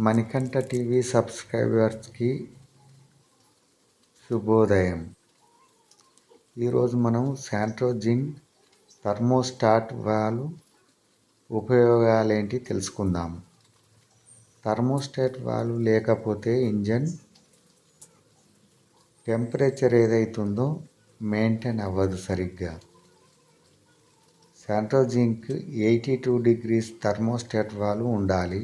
Manikanta TV సబ్స్క్రైబర్స్కి శుభోదయం. ఈరోజు మనం శాంట్రోజింగ్ థర్మోస్టాట్ వాల్వ్ ఉపయోగాలేంటి తెలుసుకుందాం. థర్మోస్టాట్ వాల్వ్ లేకపోతే ఇంజన్ టెంపరేచర్ ఏదైతుందో మెయింటైన్ అవ్వదు సరిగ్గా. శాంట్రోజింగ్కి 82 degrees థర్మోస్టాట్ వాల్వ్ ఉండాలి.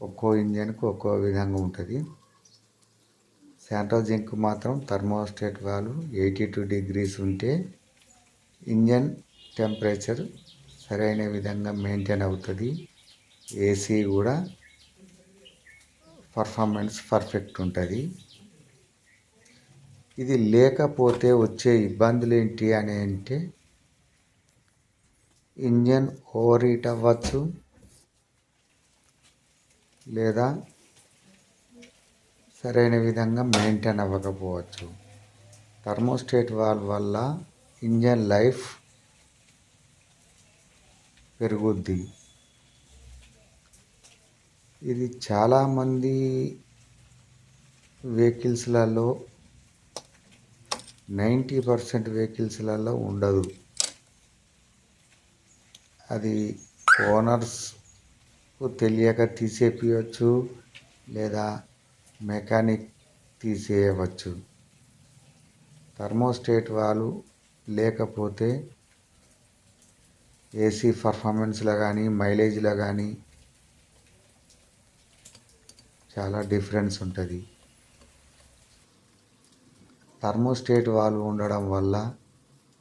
ఒక్కో ఇంజన్కు ఒక్కో విధంగా ఉంటుంది. శాంట్రోజింగ్కు మాత్రం థర్మోస్టాట్ వాల్వ్ 82 degrees ఉంటే ఇంజన్ టెంపరేచర్ సరైన విధంగా మెయింటైన్ అవుతుంది. ఏసీ కూడా పర్ఫార్మెన్స్ పర్ఫెక్ట్ ఉంటుంది. ఇది లేకపోతే వచ్చే ఇబ్బందులు ఏంటి అని అంటే ఇంజన్ ఓవర్ హీట్ అవ్వచ్చు, లేదా సరైన విధంగా మెయింటైన్ అవ్వకపోవచ్చు. థర్మోస్టాట్ వాల్వ్ వల్ల ఇంజన్ లైఫ్ పెరుగుద్ది. ఇది చాలామంది వెహికల్స్లలో 90% వెహికల్స్లలో ఉండదు. అది ఓనర్స్కు తెలియక తీసేయచ్చు, లేదా మెకానిక్ తీసేయవచ్చు. థర్మోస్టాట్ వాల్వ్ లేకపోతే ఏసీ పర్ఫార్మెన్స్లో కానీ మైలేజ్లో కానీ చాలా డిఫరెన్స్ ఉంటుంది. థర్మోస్టాట్ వాల్వ్ ఉండడం వల్ల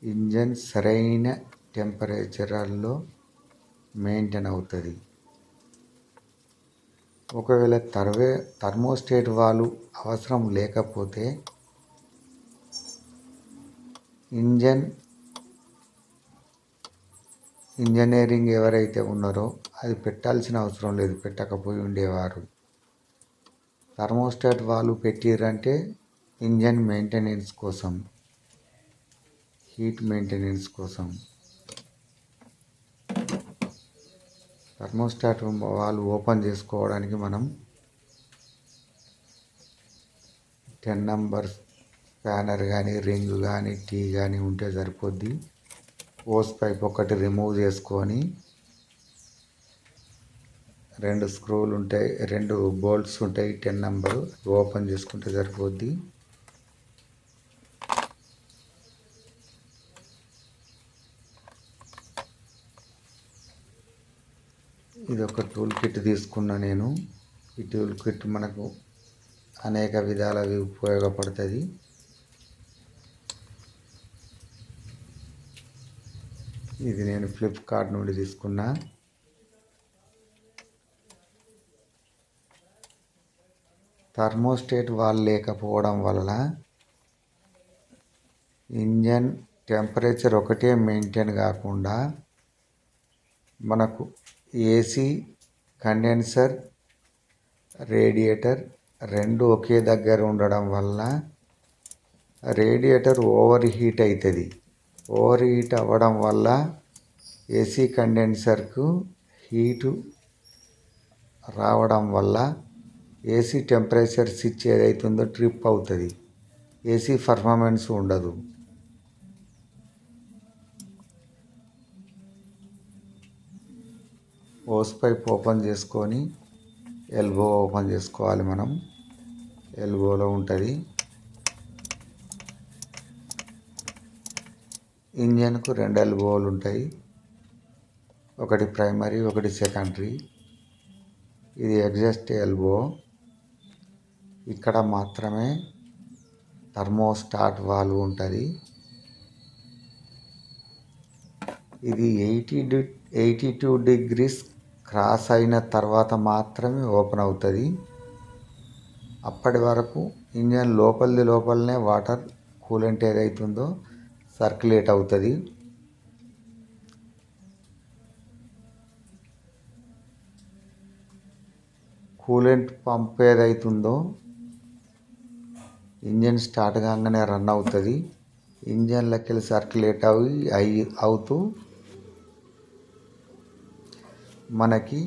ఇంజన్ సరైన టెంపరేచర్లో మెయింటైన్ అవుతుంది. ఒకవేళ థర్మోస్టాట్ వాల్వ్ అవసరం లేకపోతే ఇంజనీరింగ్ ఎవరైతే ఉన్నారో అది పెట్టాల్సిన అవసరం లేదు, పెట్టకపోయి ఉండేవారు. థర్మోస్టాట్ వాల్వ్ పెట్టిరంటే ఇంజన్ మెయింటెనెన్స్ కోసం, హీట్ మెయింటెనెన్స్ కోసం. థర్మోస్టాట్ వాల్వ్ ఓపెన్ చేసుకోవడానికి మనం 10 number స్పానర్ కానీ రింగ్ కానీ టీ కానీ ఉంటే సరిపోద్ది. హోస్ పైప్ ఒకటి రిమూవ్ చేసుకొని 2 స్క్రూలు ఉంటాయి, 2 బోల్ట్స్ ఉంటాయి 10 number, ఓపెన్ చేసుకుంటే సరిపోద్ది. ఇది ఒక టూల్ కిట్ తీసుకున్నా నేను. ఈ టూల్ కిట్ మనకు అనేక విధాలుగా ఉపయోగపడుతుంది. ఇది నేను ఫ్లిప్కార్ట్ నుండి తీసుకున్నా. థర్మోస్టాట్ వాల్వ్ లేకపోవడం వలన ఇంజన్ టెంపరేచర్ ఒకటే మెయింటైన్ కాకుండా మనకు ఏసీ, కండెన్సర్, రేడియేటర్ రెండు ఒకే దగ్గర ఉండడం వల్ల రేడియేటర్ ఓవర్ హీట్ అవుతుంది. ఓవర్ హీట్ అవ్వడం వల్ల ఏసీ కండెన్సర్కు హీటు రావడం వల్ల ఏసీ టెంపరేచర్ స్విచ్ ఏదైతుందో ట్రిప్ అవుతుంది. ఏసీ పర్ఫార్మెన్స్ ఉండదు. హోస్ పైప్ ఓపెన్ చేసుకొని ఎల్బో ఓపెన్ చేసుకోవాలి. మనం ఎల్బోలో ఉంటుంది. ఇంజన్కు 2 ఎల్బోలు ఉంటాయి, ఒకటి ప్రైమరీ ఒకటి సెకండరీ. ఇది ఎగ్జాస్ట్ ఎల్బో. ఇక్కడ మాత్రమే థర్మోస్టాట్ వాల్వ్ ఉంటుంది. ఇది 82 degrees క్రాస్ అయిన తర్వాత మాత్రమే ఓపెన్ అవుతుంది. అప్పటి వరకు ఇంజన్ లోపలనే వాటర్ కూలెంట్ ఏదైతుందో సర్క్యులేట్ అవుతుంది. కూలెంట్ పంప్ ఏదైతుందో ఇంజన్ స్టార్ట్ కాగానే రన్ అవుతుంది. ఇంజన్లోకి వెళ్ళి సర్క్యులేట్ అవుతూ మనకి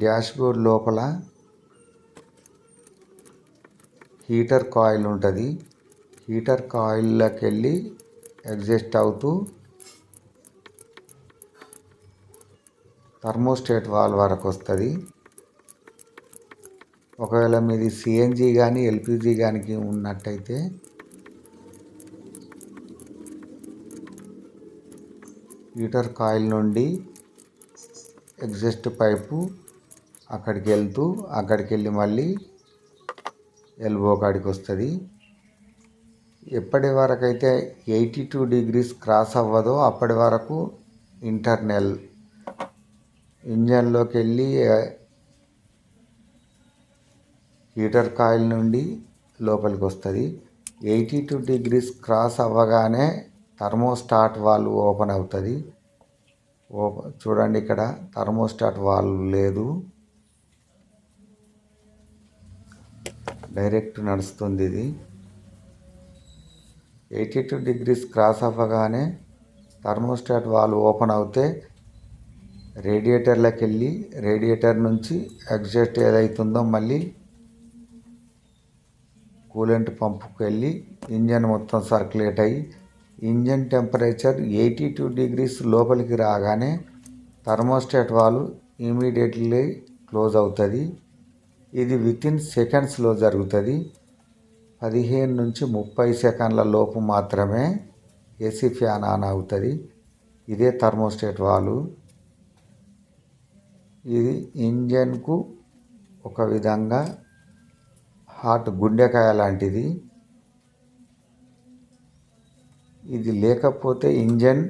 డాష్బోర్డ్ లోపల హీటర్ కాయిల్ ఉంటుంది. హీటర్ కాయిల్లోకి వెళ్ళి ఎగ్జాస్ట్ అవుతూ థర్మోస్టాట్ వాల్వ్ వరకు వస్తుంది. ఒకవేళ మీది సిఎన్జి కానీ ఎల్పిజి కానీ ఉన్నట్టయితే హీటర్ కాయిల్ నుండి ఎగ్జాస్ట్ పైపు అక్కడికి వెళ్ళి మళ్ళీ ఎల్బో కాడికి వస్తుంది. ఎప్పటి వరకు అయితే 82 degrees క్రాస్ అవ్వదో అప్పటి వరకు ఇంటర్నల్ ఇంజన్లోకి వెళ్ళి హీటర్ కాయిల్ నుండి లోపలికి వస్తుంది. 82 degrees క్రాస్ అవ్వగానే థర్మోస్టాట్ వాల్వ్ ఓపెన్ అవుతుంది. చూడండి, ఇక్కడ థర్మోస్టాట్ వాల్వ్ లేదు, డైరెక్ట్ నడుస్తుంది. ఇది 82 degrees క్రాస్ అవ్వగానే థర్మోస్టాట్ వాల్వ్ ఓపెన్ అవుతే రేడియేటర్లోకి వెళ్ళి రేడియేటర్ నుంచి ఎగ్జాస్ట్ ఏదైతుందో మళ్ళీ కూలెంట్ పంపుకి వెళ్ళి ఇంజన్ మొత్తం సర్క్యులేట్ అయ్యి ఇంజన్ టెంపరేచర్ 82 degrees లోపలికి రాగానే థర్మోస్టాట్ వాల్వ్ ఇమీడియట్లీ క్లోజ్ అవుతుంది. ఇది వితిన్ సెకండ్స్లో జరుగుతుంది. 15 నుంచి 30 సెకండ్ల లోపు మాత్రమే ఏసీ ఫ్యాన్ ఆన్ అవుతుంది. ఇదే థర్మోస్టాట్ వాల్వ్. ఇది ఇంజన్కు ఒక విధంగా హాట్ గుండెకాయ లాంటిది. ఇది లేకపోతే ఇంజన్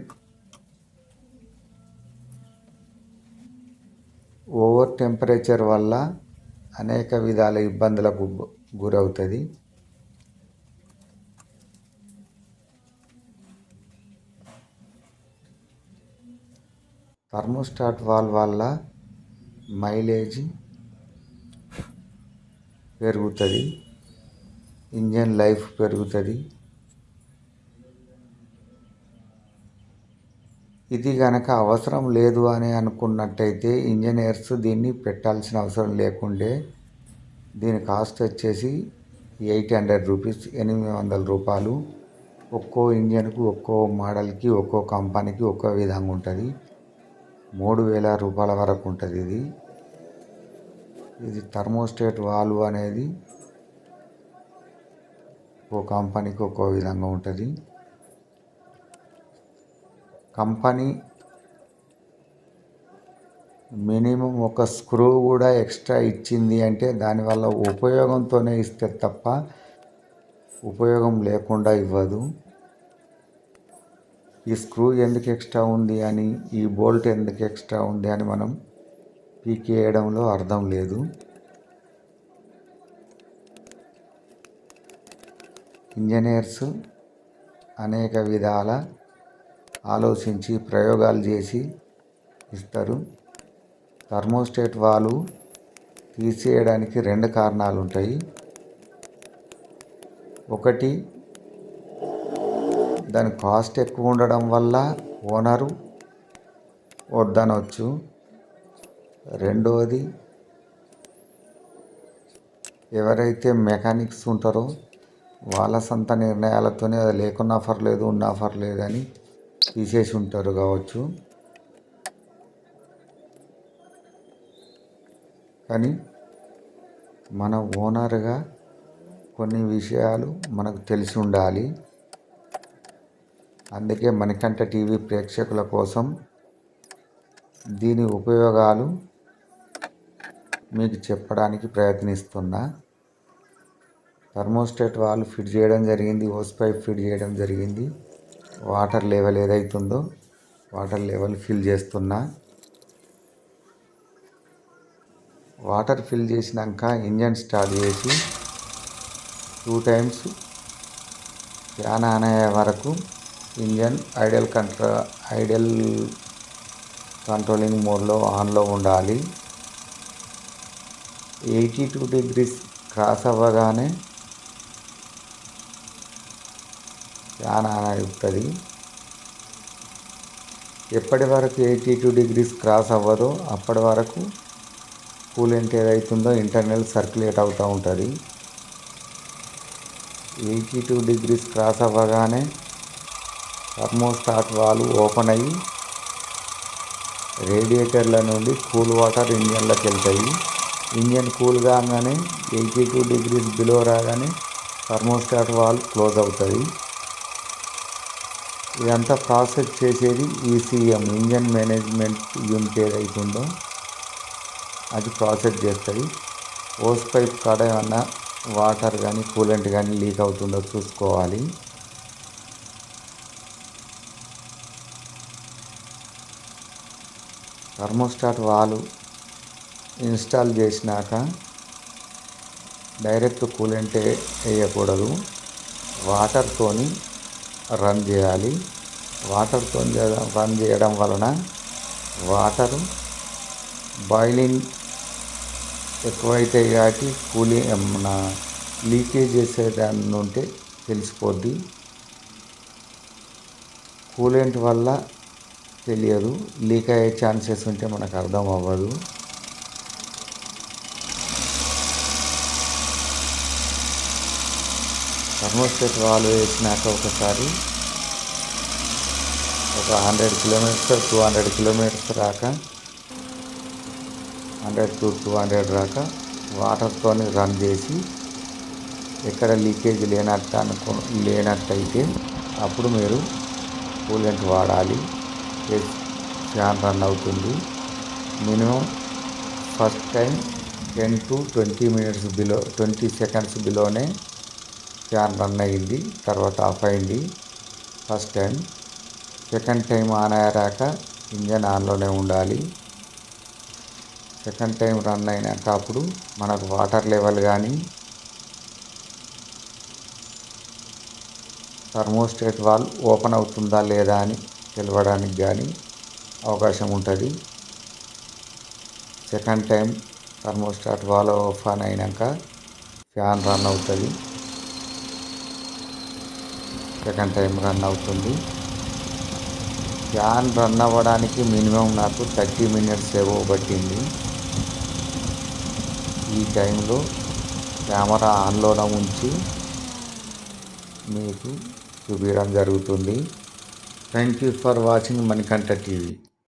ఓవర్ టెంపరేచర్ వల్ల అనేక విధాల ఇబ్బందులకు గురవుతుంది. థర్మోస్టాట్ వాల్వ్ వల్ల మైలేజ్ పెరుగుతుంది, ఇంజన్ లైఫ్ పెరుగుతుంది. ఇది కనుక అవసరం లేదు అని అనుకున్నట్టయితే ఇంజనీర్స్ దీన్ని పెట్టాల్సిన అవసరం లేకుండే. దీని కాస్ట్ వచ్చేసి 800 రూపీస్, 800 రూపాయలు. ఒక్కో ఇంజన్కు ఒక్కో మోడల్కి ఒక్కో కంపెనీకి ఒక్కో విధంగా ఉంటుంది. 3000 రూపాయల వరకు ఉంటుంది. ఇది థర్మోస్టాట్ వాల్వ్ అనేది ఒక్కో కంపెనీకి ఒక్కో విధంగా ఉంటుంది. కంపెనీ మినిమం ఒక స్క్రూ కూడా ఎక్స్ట్రా ఇచ్చింది అంటే దానివల్ల ఉపయోగంతోనే ఇస్తే తప్ప ఉపయోగం లేకుండా ఇవ్వదు. ఈ స్క్రూ ఎందుకు ఎక్స్ట్రా ఉంది అని, ఈ బోల్ట్ ఎందుకు ఎక్స్ట్రా ఉంది అని మనం పీకేయడంలో అర్థం లేదు. ఇంజనీర్స్ అనేక విధాల ఆలోచించి ప్రయోగాలు చేసి ఇస్తారు. థర్మోస్టాట్ వాల్వ్ తీసేయడానికి 2 కారణాలు ఉంటాయి. ఒకటి, దాని కాస్ట్ ఎక్కువ ఉండడం వల్ల ఓనరు వద్దనవచ్చు. రెండవది, ఎవరైతే మెకానిక్స్ ఉంటారో వాళ్ళ సొంత నిర్ణయాలతోనే అది లేకున్నా పర్లేదు, ఉన్నా పర్లేదు అని తీసేసి ఉంటారు కావచ్చు. కానీ మన ఓనర్గా కొన్ని విషయాలు మనకు తెలిసి ఉండాలి. అందుకే మణికంఠ టీవీ ప్రేక్షకుల కోసం దీని ఉపయోగాలు మీకు చెప్పడానికి ప్రయత్నిస్తున్నా. థర్మోస్టాట్ వాల్వ్ ఫిట్ చేయడం జరిగింది, హోస్ పైప్ ఫిట్ చేయడం జరిగింది. వాటర్ లెవెల్ ఏదైతుందో వాటర్ లెవెల్ ఫిల్ చేస్తున్నా. వాటర్ ఫిల్ చేసినాక ఇంజన్ స్టార్ట్ చేసి 2 times ఫ్యాన్ ఆన్ అయ్యే వరకు ఇంజన్ ఐడల్ కంట్రోలింగ్ మోడ్లో ఆన్లో ఉండాలి. 82 degrees క్రాస్ అవ్వగానే ఫ్యాన్ ఆన్ అవుతుంది. ఎప్పటి వరకు 82 degrees క్రాస్ అవ్వదో అప్పటి వరకు కూలెంట్ ఏదైతుందో ఇంటర్నల్ సర్క్యులేట్ అవుతూ ఉంటుంది. 82 degrees క్రాస్ అవ్వగానే థర్మోస్టాట్ వాల్వ్ ఓపెన్ అయ్యి రేడియేటర్ల నుండి కూల్ వాటర్ ఇంజన్లోకి వెళ్తాయి. ఇంజన్ కూల్ కాగానే 82 degrees బిలో రాగానే థర్మోస్టాట్ వాల్వ్ క్లోజ్ అవుతుంది. ఇదంతా ప్రాసెస్ చేసేది ఈసీఎం, ఇంజన్ మేనేజ్మెంట్ యూనిట్ ఏదైతుందో అది ప్రాసెస్ చేస్తుంది. హోస్ పైప్ కాడ ఏమన్నా వాటర్ కానీ కూలెంట్ కానీ లీక్ అవుతుందో చూసుకోవాలి. థర్మోస్టాట్ వాల్వ్ ఇన్స్టాల్ చేసినాక డైరెక్ట్ కూలెంట్ వేయకూడదు, వాటర్తోని రన్ చేయాలి. వాటర్తో రన్ చేయడం వలన వాటరు బాయిలింగ్ ఎక్కువైతే కాబట్టి మన లీకేజ్ చేసేదాన్ని ఉంటే తెలిసిపోద్ది. కూలెంట్ వల్ల తెలియదు, లీక్ అయ్యే ఛాన్సెస్ ఉంటే మనకు అర్థం అవ్వదు. థర్మోస్టాట్ వాల్వ్ వేసినాక ఒకసారి ఒక 100 kilometers 200 kilometers రాక 100 to 200 రాక వాటర్తో రన్ చేసి ఎక్కడ లీకేజ్ లేనట్టయితే అప్పుడు మీరు కూలెంట్ వాడాలి. ఫ్యాన్ రన్ అవుతుంది. Minimum first time 10 to 20 minutes below 20 seconds బిలోనే ఫ్యాన్ రన్ అయ్యింది, తర్వాత ఆఫ్ అయింది first time. Second time on అయ్యాక ఇంజన్ ఆన్లోనే ఉండాలి. సెకండ్ టైం రన్ అయినాక అప్పుడు మనకు వాటర్ లెవెల్ కానీ థర్మోస్టాట్ వాల్వ్ ఓపెన్ అవుతుందా లేదా అని తెలవడానికి కానీ అవకాశం ఉంటుంది. Second time thermostat valve open అయినాక ఫ్యాన్ రన్ అవుతుంది. సెకండ్ టైం రన్ అవుతుంది. ఫ్యాన్ రన్ అవ్వడానికి మినిమం నాకు 30 minutes ఏవో పట్టింది. ఈ టైంలో కెమెరా ఆన్లోనే ఉంచి మీకు చూపించడం జరుగుతుంది. Thank you for watching Manikanta TV.